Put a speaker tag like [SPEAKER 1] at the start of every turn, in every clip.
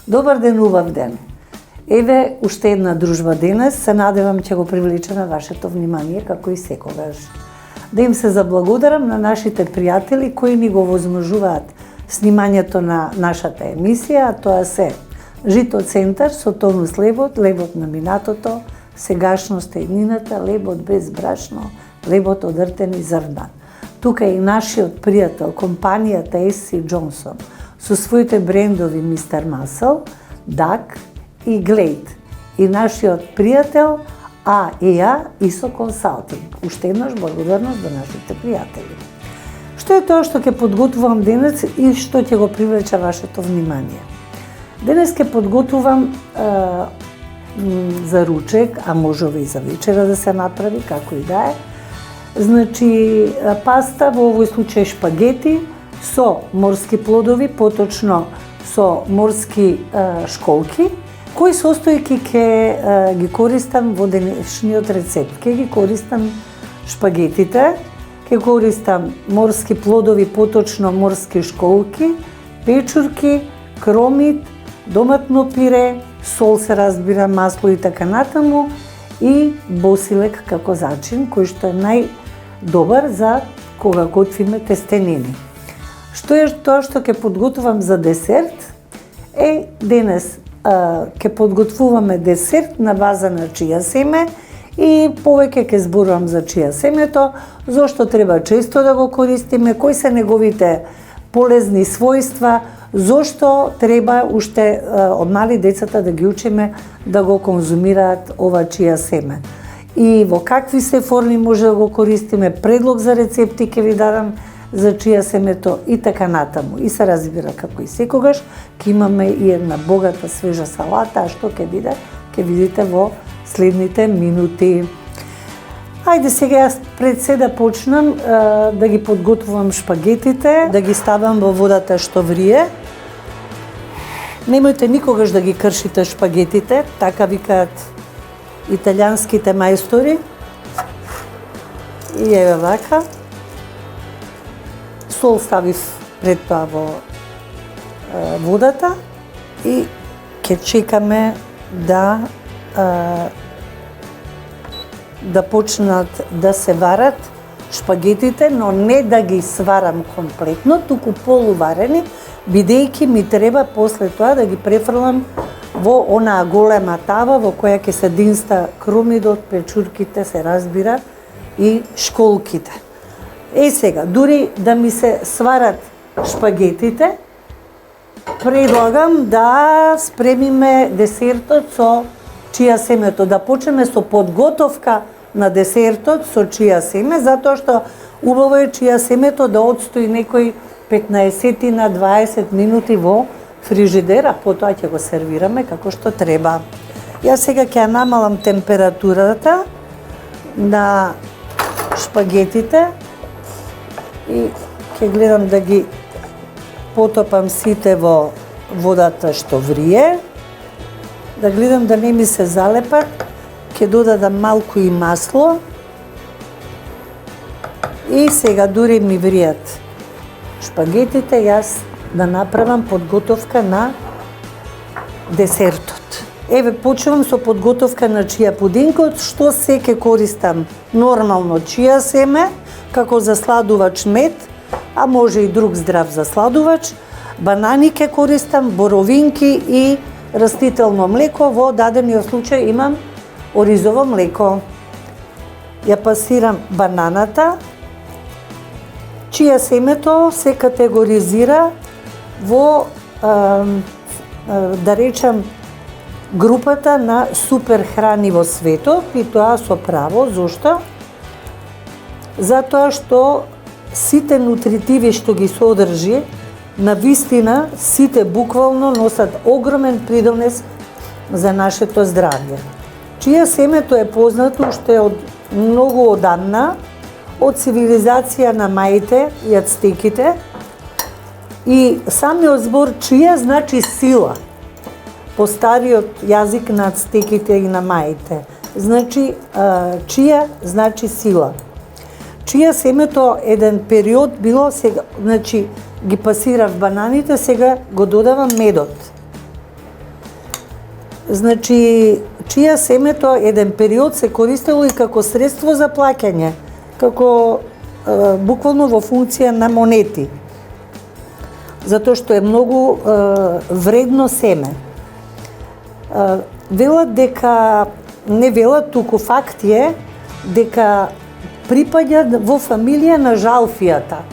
[SPEAKER 1] Добар ден, убав ден. Еве уште една дружба денес, се надевам ќе го привлече на вашето внимание како и секогаш. Да им се заблагодарам на нашите пријатели кои ни го возможуваат снимањето на нашата емисија, а тоа се Жито центар со тонус лебот, лебот на минатото, сегашност е иднината, лебот без брашно, лебот од ртени зрна. Тука е и нашиот пријател, компанијата SC Johnson, со своите брендови Mr. Muscle, DAC и Glade. И нашиот пријател AEA ISO Consulting. Уште еднаш благодарност до нашите пријатели. Што е тоа што ќе подготвувам денес и што ќе го привлече вашето внимание? Денес ќе подготвувам за ручек, а можеби и за вечера да се направи, како и да е. Значи, паста, во овој случај шпагети, со морски плодови, поточно со морски школки, кои состојки ќе ги користам во денешниот рецепт. Ќе ги користам шпагетите, ќе користам морски плодови, поточно морски школки, печурки, кромит, доматно пире, сол се разбира, масло и така натаму, и босилек како зачин, кој што е најдобар за кога готвиме тестенини. Што е тоа што ќе подготвувам за десерт? Денес ќе подготвуваме десерт на база на чија семе и повеќе ќе зборувам за чија семето, зошто треба често да го користиме, кои се неговите полезни својства, зошто треба уште од мали децата да ги учиме да го конзумираат ова чија семе. И во какви се форми може да го користиме, предлог за рецепти ќе ви дадам за чија семето и така натаму. И се разбира како и секогаш, ќе имаме и една богата свежа салата, а што ќе биде, ќе видите во следните минути. Ајде сега јас пред се да почнам да ги подготвувам шпагетите, да ги ставам во водата што врие. Немојте никогаш да ги кршите шпагетите, така викаат италијанските мајстори. И еве вака. Сол ставив пред тоа во водата и ќе чекаме да почнат да се варат шпагетите, но не да ги сварам комплетно, туку полуварени, бидејќи ми треба после тоа да ги префрлам во онаа голема тава во која ќе се динста кромидот, печурките, се разбира, и школките. Сега, дури да ми се сварат шпагетите, предлагам да спремиме десертот со чија семето, да почнеме со подготовка на десертот со чија семе, затоа што убаво е чија семето да отстои некои 15 на 20 минути во фрижидер, а потоа ќе го сервираме како што треба. Јас сега ќе намалам температурата на шпагетите и ќе гледам да ги потопам сите во водата што врие, да гледам да не ми се залепат, ќе додадам малку и масло и сега дури ми вријат шпагетите, јас да направам подготовка на десертот. Еве, почнувам со подготовка на чија пудинкот, што се ќе користам нормално чија семе, како засладувач мед, а може и друг здрав засладувач, банани ќе користам, боровинки и растително млеко, во дадениот случај имам оризово млеко. Ја пасирам бананата, чија семето се категоризира во, да речам, групата на супер храни во светот, и тоа со право. Зошто? Затоа што сите нутритиви што ги содржи, на вистина сите буквално носат огромен придонес за нашето здравје. Чија семето е познато уште од многу одамна, од цивилизација на маите и ацтеките, и самиот збор чија значи сила. По стариот јазик на ацтеките и на маите. Значи, чија значи сила. Чија семето еден период било, сега, значи, ги пасирав бананите, сега го додавам медот. Значи, чија семето еден период се користело и како средство за плаќање, како буквално во функција на монети. Затоа што е многу вредно семе. Велат дека, не велат, туку факт е дека припаѓа во фамилија на жалфијата.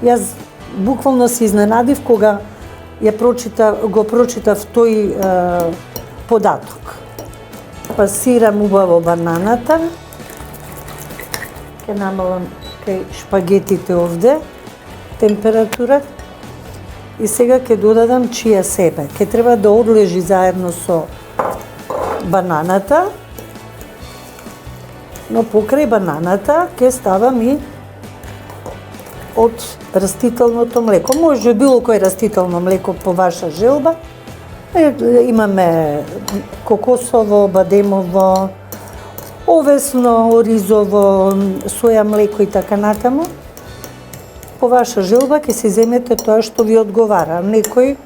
[SPEAKER 1] Јас буквално се изненадив кога го прочитав тој податок. Пасирам убаво бананата. Ке намалам кај шпагетите овде температура. И сега ќе додадам чија семе. Ке треба да одлежи заедно со бананата. Но покрај бананата ќе ставам и од растителното млеко. Може било кој растително млеко по ваша желба. Имаме кокосово, бадемово, овесно, оризово, соја млеко и така натаму. По ваша желба ќе се земете тоа што ви одговара. Некој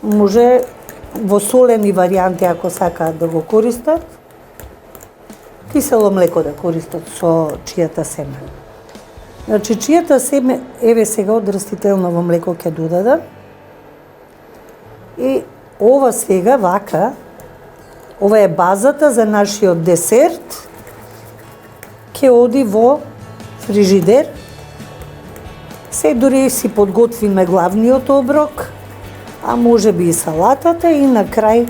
[SPEAKER 1] може во солени варијанти, ако сакаат да го користат, кисело млеко да користат со чијата семе. Значи, чијата семе, еве сега од растителново млеко ќе додадам. И ова сега вака, ова е базата за нашиот десерт, ќе оди во фрижидер. Се дури си подготвиме главниот оброк, а може би и салатата, и на крај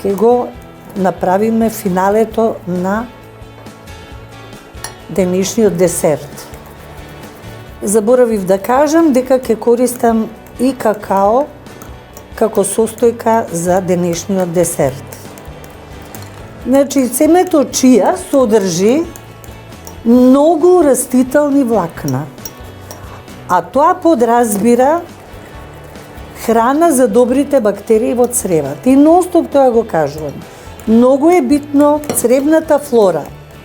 [SPEAKER 1] ќе го направиме финалето на денешниот десерт. Заборавив да кажам дека ќе користам и какао како состојка за денешниот десерт. Значи, семето чија содржи многу растителни влакна, а тоа подразбира храна за добрите бактерии во цревата. И ностоп тоа го кажувам. Многу е битно цревната флора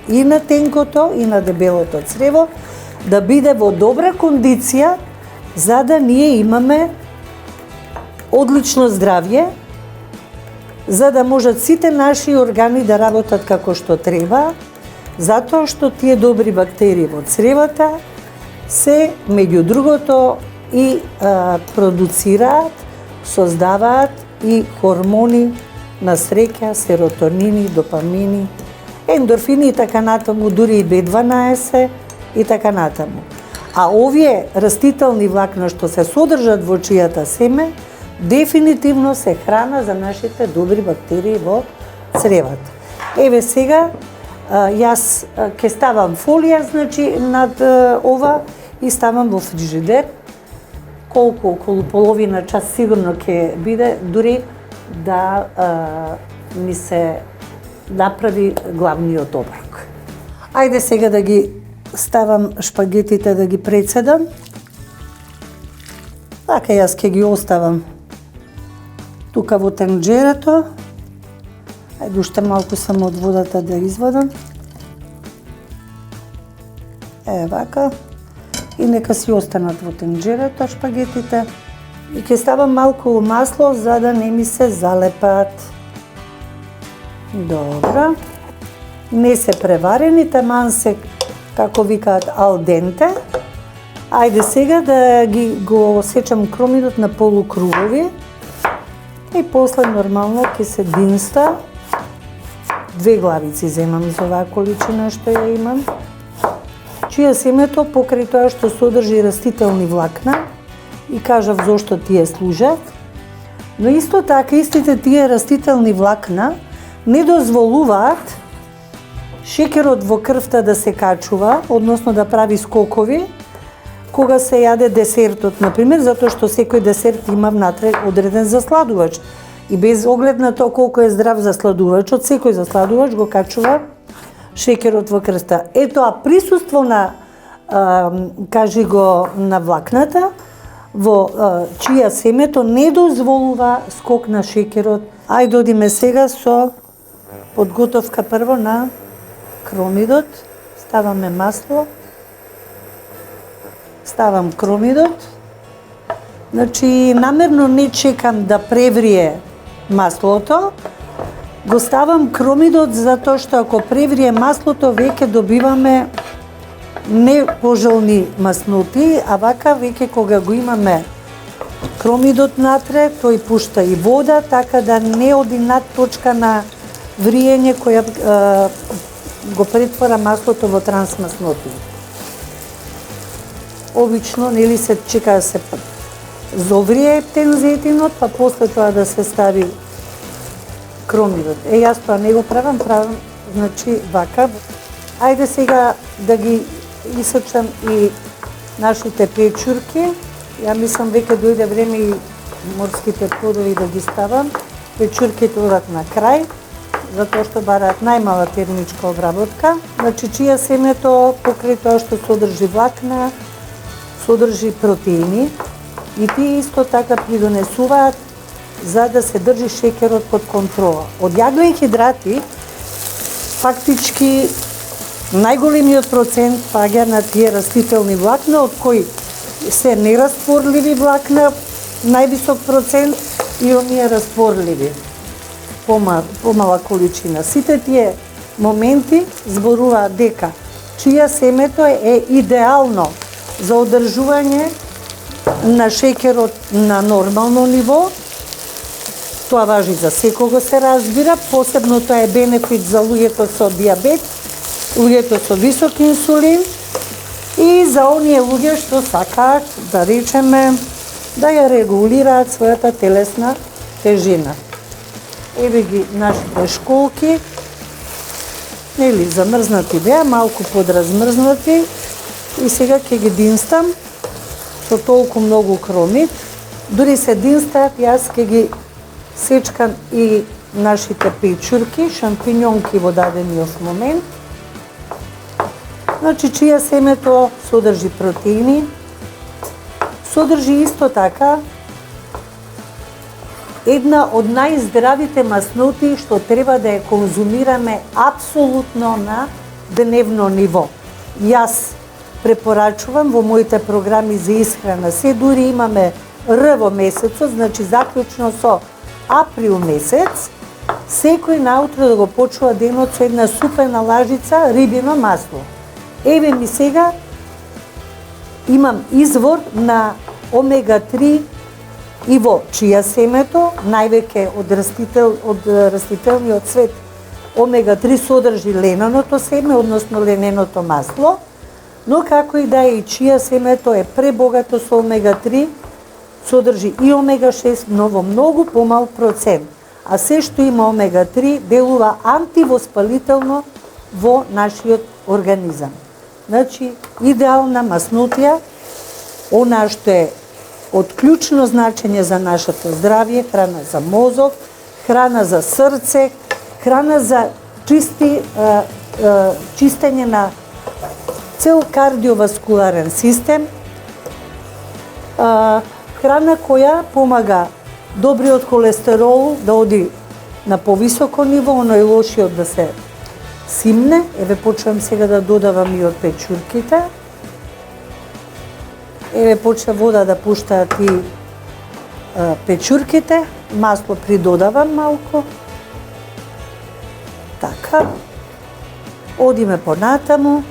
[SPEAKER 1] и на тенкото и на дебелото црево да биде во добра кондиција, за да ние имаме одлично здравје, за да можат сите наши органи да работат како што треба, затоа што тие добри бактерии во цревата се, меѓу другото, и продуцираат, создаваат и хормони на среќа, серотонини, допамини, ендорфини и така натаму, дури и B12 и така натаму. А овие растителни влакна што се содржат во чијата семе, дефинитивно се храна за нашите добри бактерии во цревата. Еве сега, јас ќе ставам фолија, значи, над ова и ставам во фрижидер. Колку, околу половина час сигурно ќе биде, дури да ми се направи главниот оброк. Ајде сега да ги ставам шпагетите да ги прецедам. Така јас ќе ги оставам тука во тенџерето. Ајде уште малку само од водата да извадам. Вака. И нека си останат во тенџерето шпагетите. И ќе ставам малку масло за да не ми се залепат. Добро. Не се преварени, таман се, како викаат, ал денте. Ајде сега да го сечам кромидот на полукругови. И после нормално ќе се динста. 2 главици земам за оваа количина што ја имам. Чија семето, покрај тоа што содржи растителни влакна, и кажав зошто тие служат, но исто така истите тие растителни влакна не дозволуваат шекерот во крвта да се качува, односно да прави скокови, кога се јаде десертот, например, затоа што секој десерт има внатре одреден засладувач. И без оглед на тоа колку е здрав засладувачот, секој засладувач го качува шекерот во крвта. Тоа присуство на, кажи го, на влакната, во чија семето не дозволува скок на шекерот. Ајде одиме сега со подготовка прво на кромидот. Ставаме масло. Ставам кромидот. Значи, намерно не чекам да преврие маслото, го ставам кромидот затоа што ако преврие маслото веќе добиваме непожелни масноти, а вака веќе кога го имаме кромидот натре, тој пушта и вода, така да не оди над точка на вриење која го претвора маслото во трансмасноти. Обично, нели се чека да се зоврие тензетинот, па после тоа да се стави кромидот. Јас тоа не го правам, значи вака. Ајде сега да ги исечам и нашите печурки. Ја мислам веќе дојде време и морските плодови да ги ставам. Печурките одат на крај, затоа што бараат најмала термичка обработка. Значи чија семето покрај тоа што содржи влакна, содржи протеини и тие исто така придонесуваат за да се држи шеќерот под контрола. Од јаглени хидрати фактички најголемиот процент паѓа на тие растителни влакна, од кои се нерастварливи влакна, највисок процент и оние растворливи, помала количина. Сите тие моменти зборуваат дека чија семето е идеално за одржување на шеќерот на нормално ниво. Тоа важи за секого, се разбира, посебно тоа е бенефит за луѓето со диабет, луѓето со висок инсулин и за оние луѓе што сакаат, да речеме, да ја регулираат својата телесна тежина. Еве ги нашите школки, нели, замрзнати беа, малку подразмрзнати и сега ќе ги динстам со толку многу кромит. Дури се динстаат, јас ќе ги сечкам и нашите печурки, шампиньонки во дадениот момент. Значи, чија семето содржи протеини, содржи исто така една од најздравите масноти што треба да ја конзумираме апсолутно на дневно ниво. Јас препорачувам во моите програми за исхрана, се дури имаме Р во месецот, значи заклучно со април месец, секој наутро да го почува денот со една супена лажица рибино масло. Еве ми сега имам извор на омега-3 и во чија семето, највеќе од растителниот свет. Омега-3 содржи лененото семе, односно лененото масло, но како и да е, и чија семето е пребогато со омега-3, содржи и омега-6, но во многу помал процент. А се што има омега-3 делува антивоспалително во нашиот организам. Значи, идеална маснотија, она што е од клучно значење за нашето здравје, храна за мозок, храна за срце, храна за чистење на цел кардиоваскуларен систем, храна која помага добриот холестерол да оди на повисоко ниво, оној лошиот да се симне. Еве почнам сега да додавам и од печурките. Еве почна вода да пуштаат и печурките, масло придодавам малку. Така. Одиме понатаму.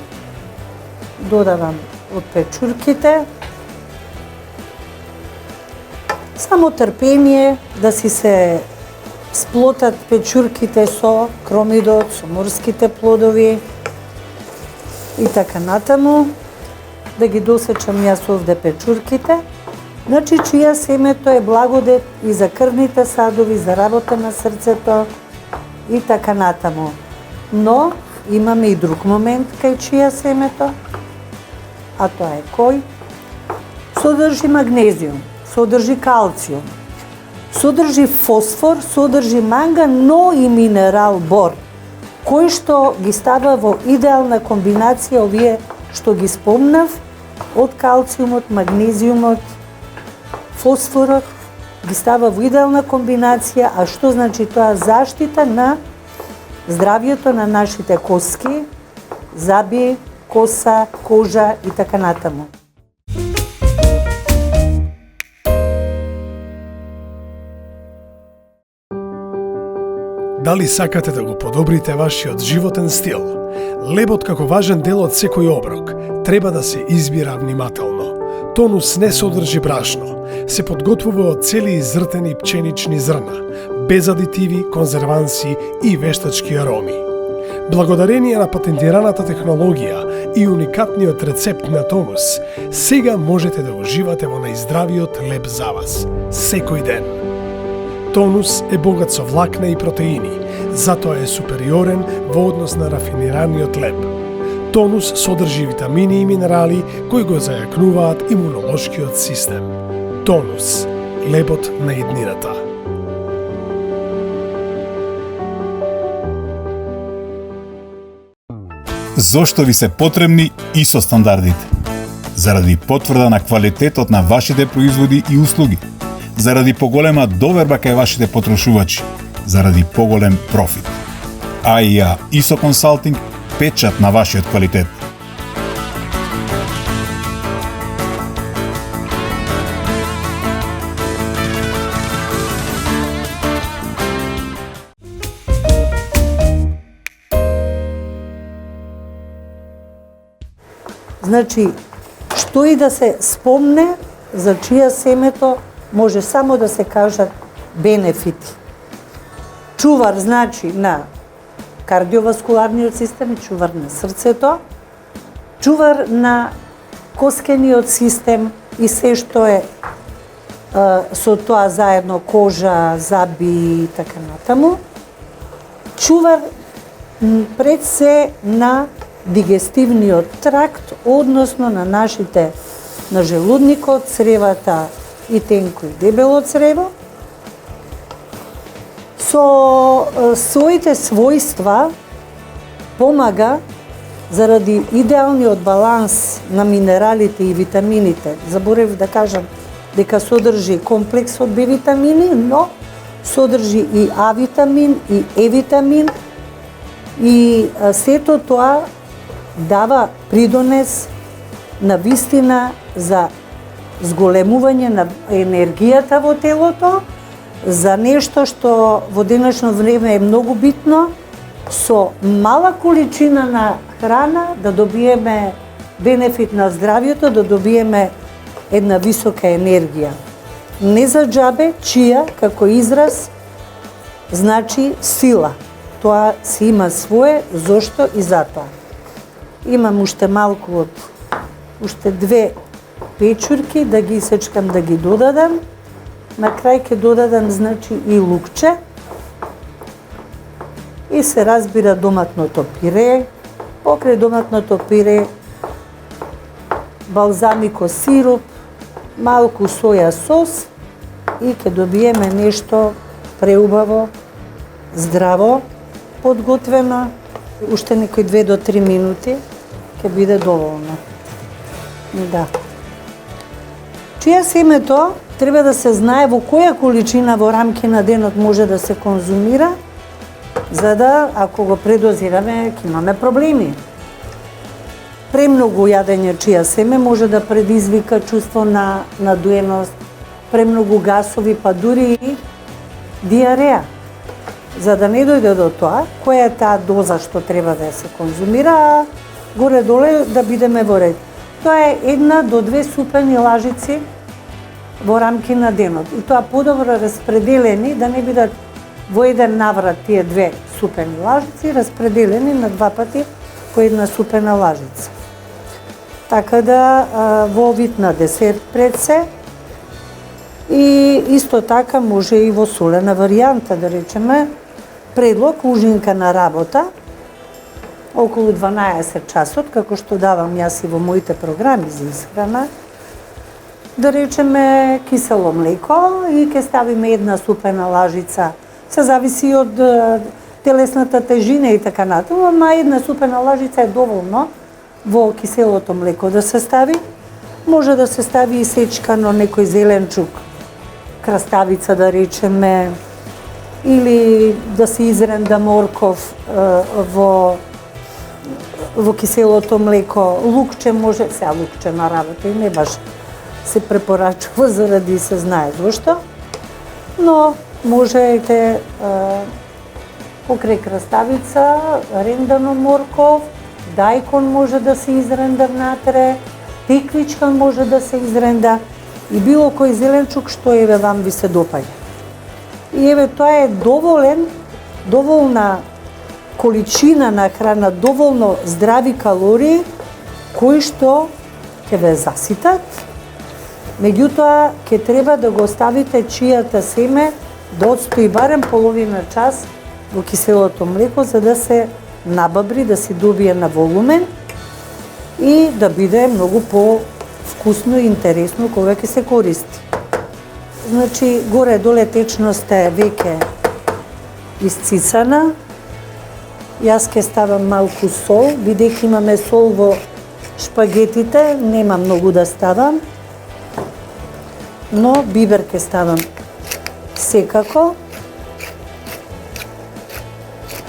[SPEAKER 1] Додавам од печурките. Само трпение да си се сплотат печурките со кромидот, со морските плодови и така натаму. Да ги досечам јас овде печурките. Значи, чија семето е благодет и за крвните садови, за работа на срцето и така натаму. Но имаме и друг момент кај чија семето, а тоа е кој? Содржи магнезиум, содржи калциум, содржи фосфор, содржи манган, но и минерал бор, кој што ги става во идеална комбинација овие што ги спомнав, од калциумот, магнезиумот, фосфорот, ги става во идеална комбинација, а што значи тоа? Заштита на здравјето на нашите коски, заби, коса, кожа и така натаму.
[SPEAKER 2] Дали сакате да го подобрите вашиот животен стил? Лебот како важен дел од секој оброк треба да се избира внимателно. Тонус не содржи брашно, се подготвува од цели изртени пченични зрна, без адитиви, конзерванси и вештачки ароми. Благодарение на патентираната технологија и уникатниот рецепт на Тонус, сега можете да уживате во најздравиот леб за вас, секој ден. Тонус е богат со влакна и протеини, затоа е супериорен во однос на рафинираниот леб. Тонус содржи витамини и минерали кои го зајакнуваат имунолошкиот систем. Тонус, лебот на иднината.
[SPEAKER 3] Зошто ви се потребни ISO стандардите? Заради потврда на квалитетот на вашите производи и услуги, заради поголема доверба кај вашите потрошувачи, заради поголем профит. AIA ISO Consulting, печат на вашиот квалитет.
[SPEAKER 1] Значи, што и да се спомне за чија семето, може само да се кажат бенефити. Чувар значи на кардиоваскуларниот систем, чувар на срцето, чувар на коскениот систем и се што е со тоа заедно кожа, заби и така натаму. Чувар пред се на дигестивниот тракт, односно на на желудникот, цревата и тенко и дебело црево. Со своите својства помага заради идеалниот баланс на минералите и витамините. Заборев да кажам дека содржи комплекс од Б витамини, но содржи и А витамин и Е витамин и сето тоа дава придонес на вистина за зголемување на енергијата во телото, за нешто што во денешно време е многу битно, со мала количина на храна да добиеме бенефит на здравјето, да добиеме една висока енергија. Не за џабе, чија како израз значи сила. Тоа си има свое зошто и затоа. Имам уште малку од уште 2 печурки да ги исечкам да ги додадам. На крај ќе додадам значи и лукче. И се разбира доматното пире. Покрај доматното пире балзамико сируп, малку соја сос и ќе добиеме нешто преубаво, здраво, подготвено. Уште некои 2 до 3 минути ќе биде доволно. Да. Чија семето треба да се знае во која количина во рамки на денот може да се конзумира, за да, ако го предозираме, ќе имаме проблеми. Премногу јадење чија семе може да предизвика чувство на надуеност, премногу гасови, па дури и диареја. За да не дојде до тоа, која е таа доза што треба да се конзумира, а горе-доле да бидеме во ред. Тоа е 1 до 2 супени лажици во рамки на денот. И тоа подобро распределени, да не бидат во еден наврат тие 2 супени лажици, распределени на 2 пати по 1 супена лажица. Така да во вид на десерт пред се, и исто така може и во солена варијанта, да речеме, предлог ужинка на работа, околу 12 часот, како што давам јас и во моите програми за исхрана, да речеме кисело млеко и ќе ставиме 1 супена лажица. Се зависи од телесната тежина и така натаму, ама 1 супена лажица е доволно во киселото млеко да се стави. Може да се стави и сечкано некој зеленчук, краставица да речеме, или да се изренда морков во киселото млеко. Лукче може, сега лукче на работа и не баш се препорачува заради се знае зошто, но можете Покрај краставица, рендано морков, дајкон може да се изренда внатре, теквичка може да се изренда и било кој зеленчук што еве вам ви се допаѓа. И еве тоа е доволна количина на храна, доволно здрави калории кои што ќе ве заситат. Меѓутоа ќе треба да го оставите чијата семе да отстои барем половина час во киселото млеко за да се набабри, да се добие на волумен и да биде многу по-вкусно и интересно кога ќе се користи. Значи, горе-доле течноста е веќе исцицана. Јас ќе ставам малку сол, бидејќи имаме сол во шпагетите, нема многу да ставам, но бибер ќе ставам секако.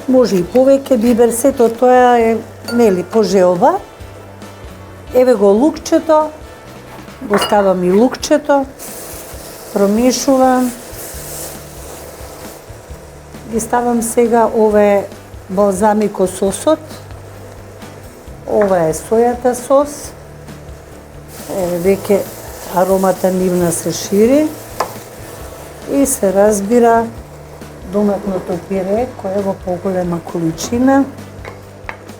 [SPEAKER 1] Може и повеќе бибер, сето тоа е, нели, по желба. Еве го лукчето, го ставам и лукчето, промешувам. Ги ставам сега ове балзамико сосот. Ова е сојата сос. Веќе аромата нивна се шири и се разбира доматното пире кое е во поголема количина.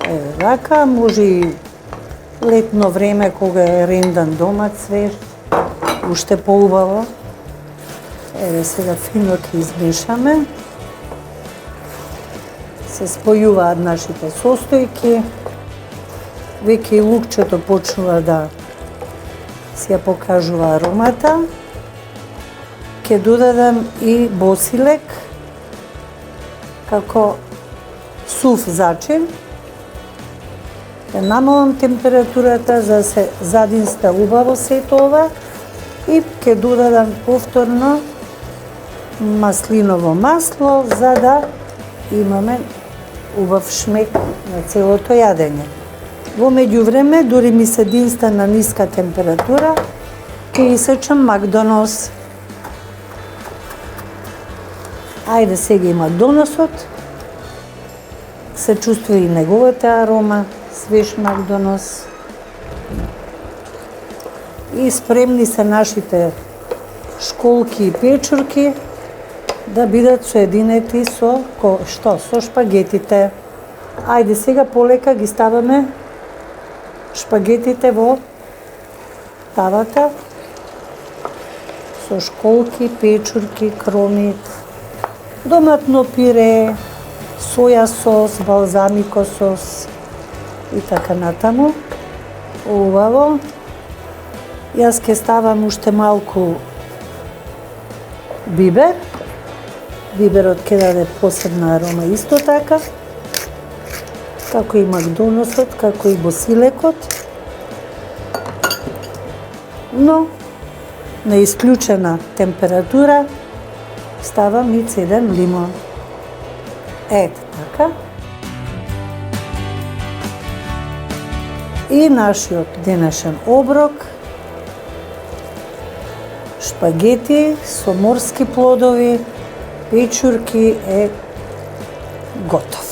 [SPEAKER 1] Еве вака, може и летно време кога е рендан домат свеж, уште поубаво. Еве сега фино ќе измешаме. Се спојуваат нашите состојки. Веќе и лукчето почнува да си ја покажува аромата. Ќе додадам и босилек како сув зачин. Ќе намалам температурата за да се задинста убаво сето ова и ќе додадам повторно маслиново масло за да имаме убав шмек на целото јадење. Во меѓувреме, дури ми се динста на ниска температура, ќе исечам макдонос. Ајде сега има доносот, се чувствува и неговата арома, свеж макдонос. И спремни се нашите школки и печурки да бидат соединети со со шпагетите. Ајде сега полека ги ставаме шпагетите во тавата со школки, печурки, кромит, доматно пире, соја сос, балзамико сос и така натаму. Убаво. Јас ќе ставам уште малку бибер. Биберот ќе даде посебна арома исто така, како и макдоносот, како и босилекот. Но на исклучена температура ставам и цеден лимон. Ето така. И нашиот денешен оброк шпагети со морски плодови, печурки е готов.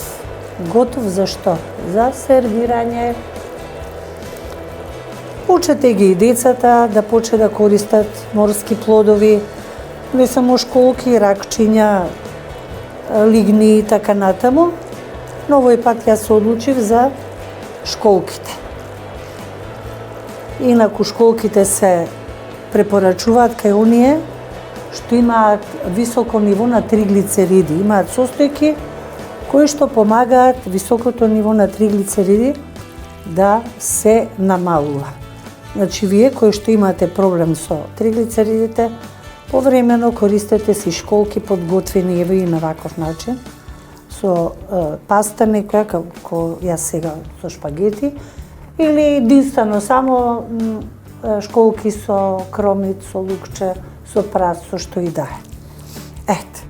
[SPEAKER 1] Готов за што? За сервирање. Учете ги и децата да почне да користат морски плодови, не само школки, ракчиња, лигни и така натаму, но овој пат јас се одлучив за школките. Инаку школките се препорачуваат кај оние што имаат високо ниво на триглицериди, имаат состојки кои што помагаат високото ниво на триглицериди да се намалува. Значи, вие кои што имате проблем со триглицеридите, повремено користете си школки подготвени еве и на ваков начин, со паста некоја, како јас сега со шпагети, или единствено само школки со кромит, со лукче, со прас, со што и да е. Ете.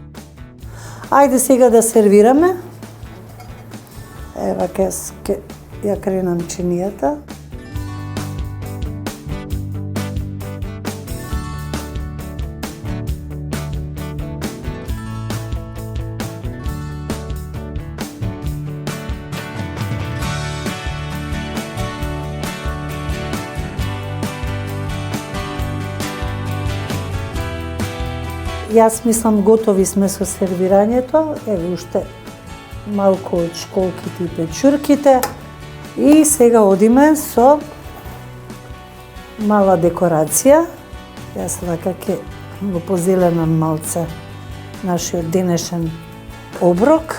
[SPEAKER 1] Ајде сега да сервираме. Ева ќе ја кренам чинијата. Јас мислам готови сме со сервирањето. Еве уште малку од школките и печурките. И сега одиме со мала декорација. Јас вака ќе го позеленам малце нашиот денешен оброк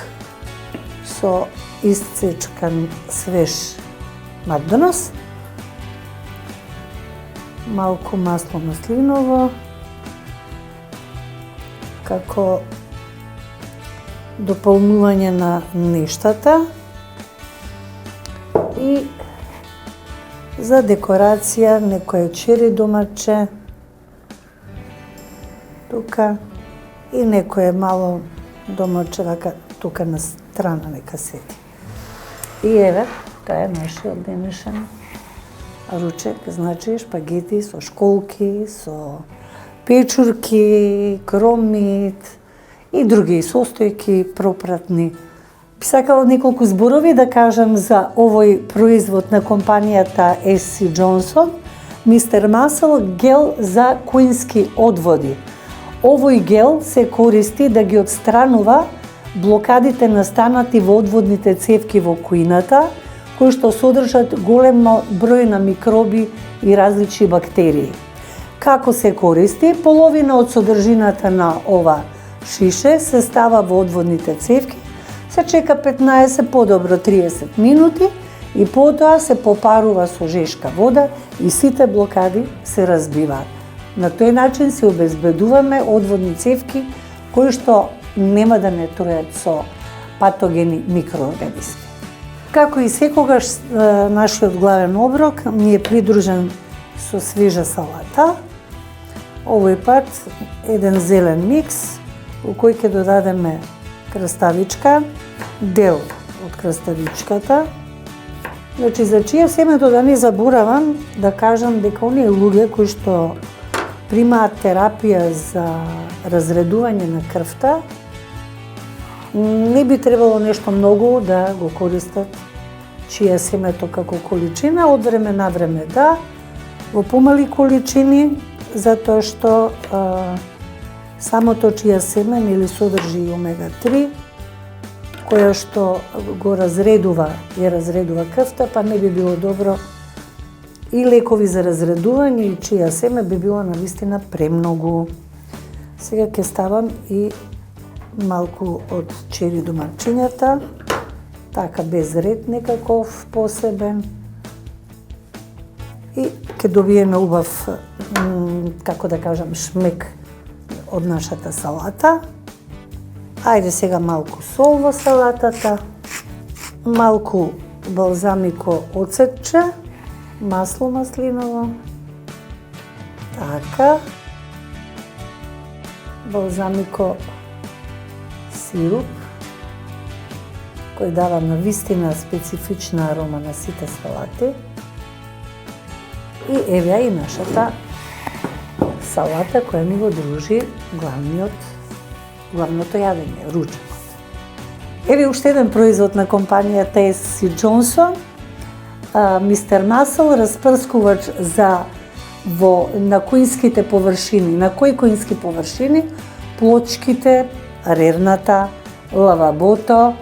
[SPEAKER 1] со исцечкан свеж мадонос, малку масло маслиново, како дополнување на нештата и за декорација некое чери домаче тука и некое мало домаче вака тука на страна нека седи. И еве, тоа е нашиот денешен ручек, значи шпагети со школки, со печурки, кромит и други состојки пропратни. Би сакала неколку зборови да кажам за овој производ на компанијата SC Johnson, Mr. Muscle гел за куински одводи. Овој гел се користи да ги отстранува блокадите настанати во одводните цевки во куината, кои што содржат големо број на микроби и различни бактерии. Како се користи? Половина од содржината на ова шише се става во одводните цевки, се чека 15, подобро 30 минути и потоа се попарува со жешка вода и сите блокади се разбиваат. На тој начин се обезбедуваме одводни цевки кои што нема да не тројат со патогени микроорганизми. Како и секогаш, нашиот главен оброк ни е придружен со свежа салата. Овој пат еден зелен микс, у кој ќе додадеме краставичка, дел од краставичката. Значи, за чија семето да не заборавам да кажам дека оние луѓе кои што примаат терапија за разредување на крвта, не би требало нешто многу да го користат чија семето како количина, од време на време да, во помали количини, затоа што самото чија семе или содржи омега-3, која што го разредува крвта, па не би било добро и лекови за разредување и чија семе би било навистина премногу. Сега ќе ставам и малку од чери домачињата, така без ред некаков посебен. И ќе добиеме убав, како да кажам, шмек од нашата салата. Ајде сега малку сол во салатата, малку балзамико оцетче, масло маслиново, така, балзамико сируп, кој дава навистина специфична арома на сите салати. И еве и нашата салата која ми го дружи главното јадење, ручекот. Еве уште еден производ на компанијата SC Johnson, Mr. Muscle, распрскувач на куинските површини. На кои куински површини? Плочките, рерната, лавабото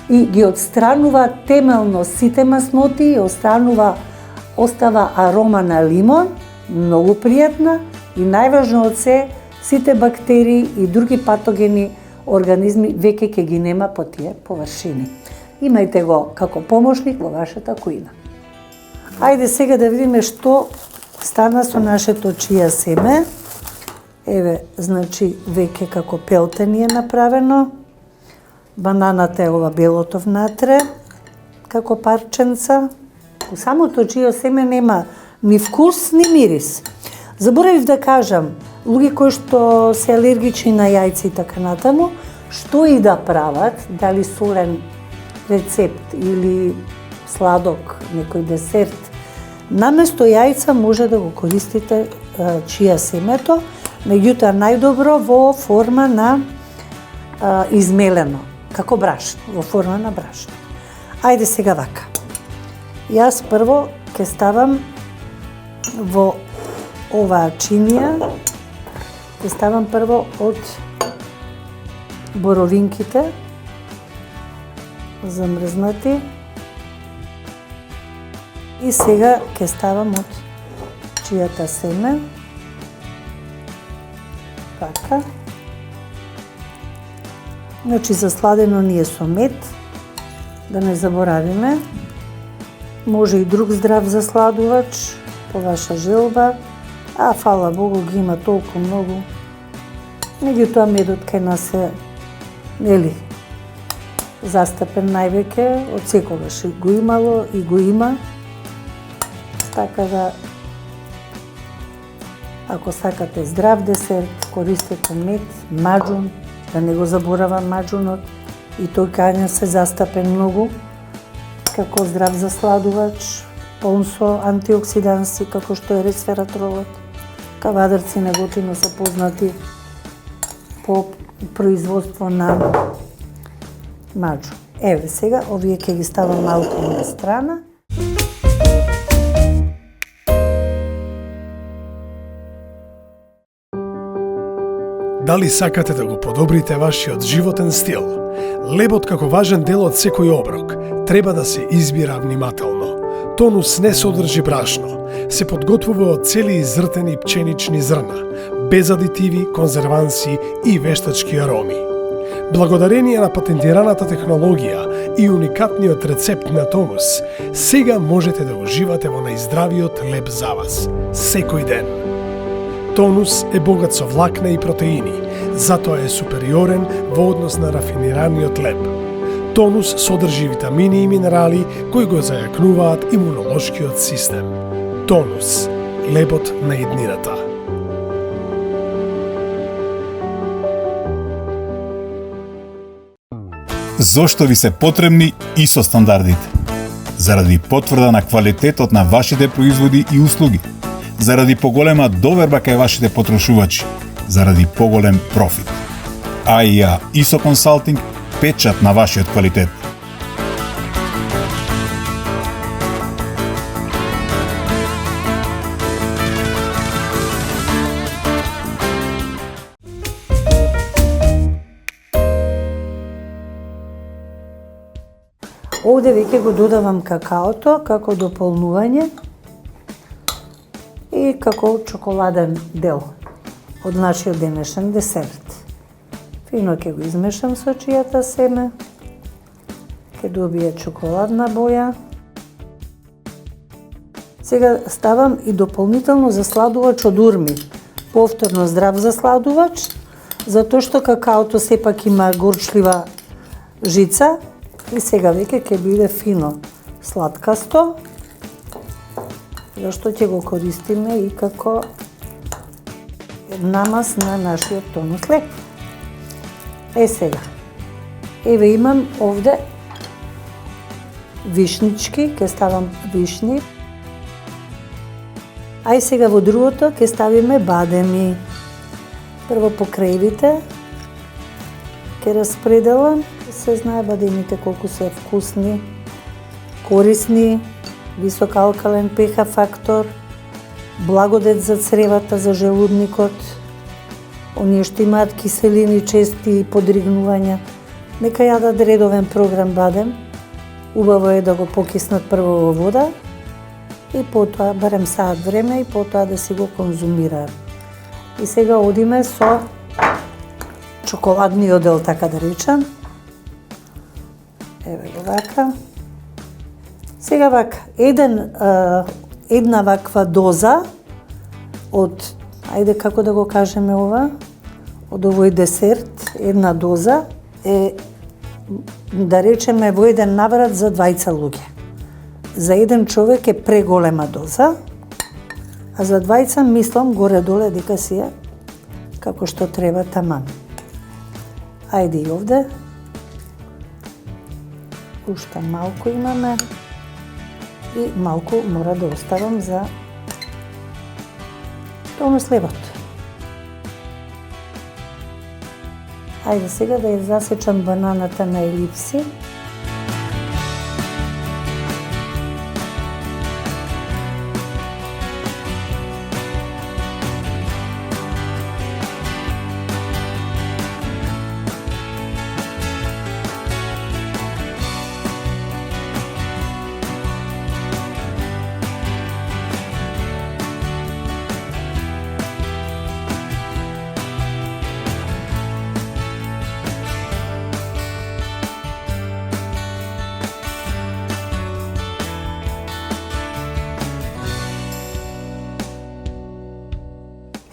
[SPEAKER 1] и ги отстранува темелно сите масноти и остава арома на лимон, многу пријатна и најважно од се, сите бактерии и други патогени организми веќе ќе ги нема по тие површини. Имајте го како помошник во вашата куина. Ајде сега да видиме што стана со нашето чија семе. Еве, значи, веќе како пелте ни е направено. Бананата е ова белото внатре, како парченца. У самото чија семе нема ни вкус, ни мирис. Заборавив да кажам, луѓе кои што се алергични на јајца и така натаму, што и да прават, дали солен рецепт или сладок, некој десерт, наместо јајца може да го користите чија семето, меѓутоа најдобро во форма на измелено, како брашно, во форма на брашно. Ајде сега вака. Јас прво ќе ставам во оваа чинија Ќе ставам прво од боровинките замрзнати и сега ќе ставам од чијата семе. Така. Значи засладено ни е со мед, да не заборавиме. Може и друг здрав засладувач, по ваша желба, а фала Богу ги има толку многу. Меѓутоа медот кај нас е, нели, застапен највеќе, од секогаш го имало и го има. Така да, ако сакате здрав десерт, користете мед, маџун, да не го заборавам маџунот, и тој кај нас е застапен многу, како здрав засладувач, полн со антиоксиданси, како што е ресвератролот. Кавадарци на готино се познати по производство на маџун. Еве сега, овие ќе ги ставам малку на страна.
[SPEAKER 2] Дали сакате да го подобрите вашиот животен стил? Лебот како важен дел од секој оброк треба да се избира внимателно. Тонус не содржи брашно, се подготвува од цели изртени пченични зрна, без адитиви, конзерванси и вештачки ароми. Благодарение на патентираната технологија и уникатниот рецепт на Тонус, сега можете да уживате во најздравиот леб за вас, секој ден. Тонус е богат со влакна и протеини, затоа е супериорен во однос на рафинираниот леб. Тонус содржи витамини и минерали кои го зајакнуваат имунолошкиот систем. Тонус, лебот на иднината.
[SPEAKER 3] Зошто ви се потребни ISO стандардите? Заради потврда на квалитетот на вашите производи и услуги, заради поголема доверба кај вашите потрошувачи, заради поголем профит. AIA ISO Consulting, печат на вашиот квалитет.
[SPEAKER 1] Овде веќе го додавам какаото како дополнување и како чоколаден дел од нашиот денешен десерт. Фино ќе го измешам со чијата семе, ќе добие чоколадна боја. Сега ставам и дополнително засладувач од урми. Повторно здрав засладувач, затоа што какаото сепак има горчлива жица и сега веќе ќе биде фино сладкасто, зашто ќе го користиме и како намаз на нашиот тонус леб. Сега, еве имам овде вишнички, ќе ставам вишни. Ај сега во другото ќе ставиме бадеми. Прво по крајвите ќе распределам. Се знае бадемите колку се вкусни, корисни, висок алкален pH фактор, благодет за цревата, за желудникот. Оние што имаат киселини, чести подригнувања, нека јадат редовен програм бадем. Убаво е да го покиснат прво во вода и потоа, барем саат време, и потоа да си го конзумираат. И сега одиме со чоколадниот дел, така да речам. Еве го вака. Сега вака, една ваква доза од, ајде како да го кажеме ова, од овој десерт, една доза е, да речеме, во еден наврат за 2 луѓе. За еден човек е преголема доза, а за 2 мислам горе-доле дека си е како што треба таман. Ајде и овде. Уште малку имаме и малку мора да оставам за тонус лебот. Ајде сега да ја засечам бананата на елипси.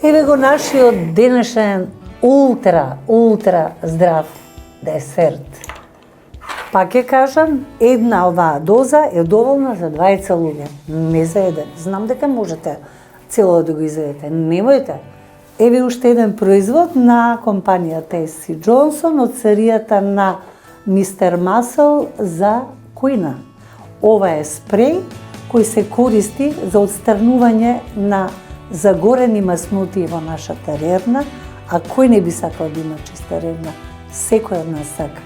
[SPEAKER 1] Еве го нашиот денешен ултра здрав десерт. Пак ќе кажам, една оваа доза е доволна за 20 луѓе, не за еден. Знам дека можете цело да го изедете, немојте. Еве уште еден производ на компанијата SC Johnson од серијата на Mr. Muscle за којна. Ова е спреј кој се користи за отстрнување на загорени масноти во нашата рерна, а кој не би сакал да има чиста рерна? Секој од нас сака.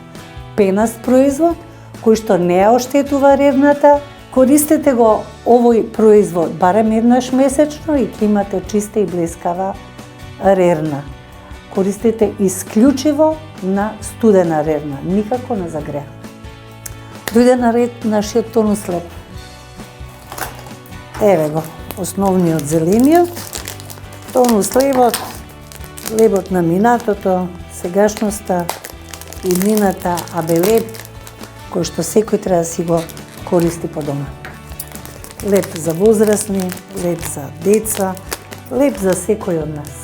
[SPEAKER 1] Пенаст производ, кој што не ја оштетува рерната, користете го овој производ барем еднаш месечно и ќе имате чиста и блескава рерна. Користете исклучиво на студена рерна, никако на загреа. Дојде на ред нашиот тонус леб. Еве го, основниот зелениот, тонус лебот, лебот на минатото, сегашноста, иднината, абелеб, кој што секој треба да си го користи по дома. Леб за возрастни, леб за деца, леб за секој од нас.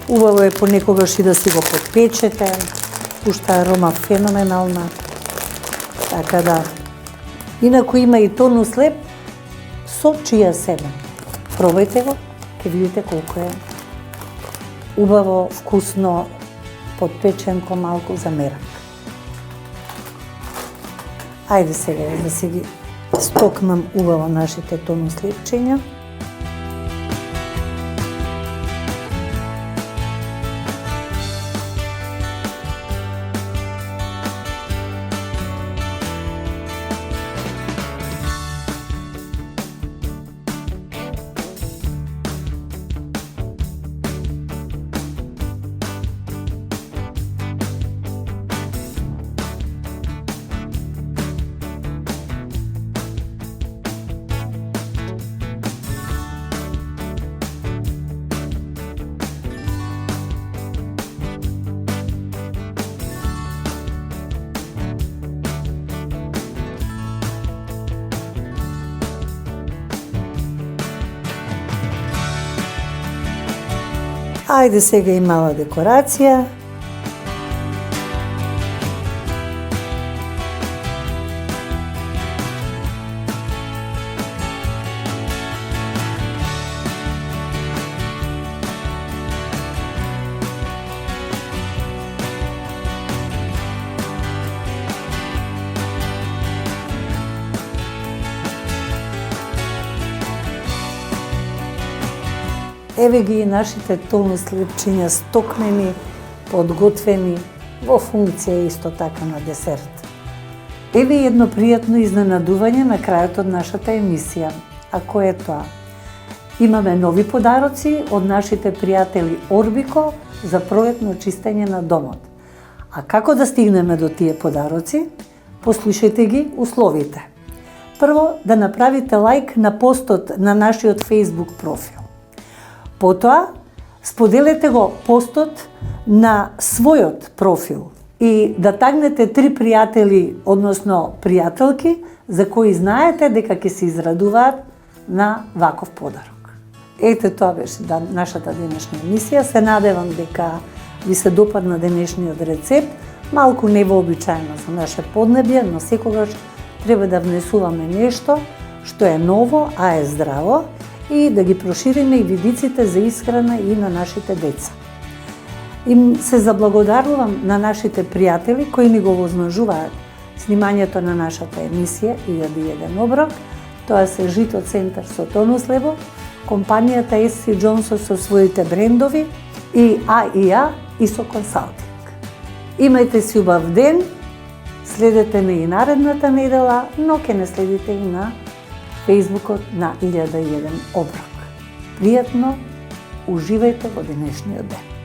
[SPEAKER 1] Убаво е понекогаш и да си го подпечете, уште арома феноменална. Така да, инаку има и тонус леб со чија семе. Пробајте го, ќе видите колку е убаво, вкусно, подпеченко малку за мерак. Ајде сега да си ги стокнам убаво нашите тонус лепчиња. Ајде сега и мала декорација. Еве ги и нашите тонус лепчиња стокнени, подготвени, во функција исто така на десерт. Еве едно пријатно изненадување на крајот од нашата емисија. А кој е тоа? Имаме нови подароци од нашите пријатели Орбико за пролетно чистење на домот. А како да стигнеме до тие подароци? Послушајте ги условите. Прво, да направите лајк на постот на нашиот Facebook профил. Потоа, споделете го постот на својот профил и да тагнете 3 пријатели, односно пријателки, за кои знаете дека ќе се израдуваат на ваков подарок. Ете, тоа беше нашата денешна емисија. Се надевам дека ви се допадна денешниот рецепт, малку невообичаено за наше поднебје, но секогаш треба да внесуваме нешто што е ново, а е здраво, и да ги прошириме и видиците за исхрана и на нашите деца. Им се заблагодарувам на нашите пријатели кои ни го возможуваат снимањето на нашата емисија и еден оброк. Тоа се Жито центар со тонус лебо, компанијата SC Johnson со своите брендови и АИА и со консалтинг. Имајте си убав ден, следете не и наредната недела, но ќе не следите и на Фејсбукот на 1001 оброк. Пријатно, уживајте во денешниот ден.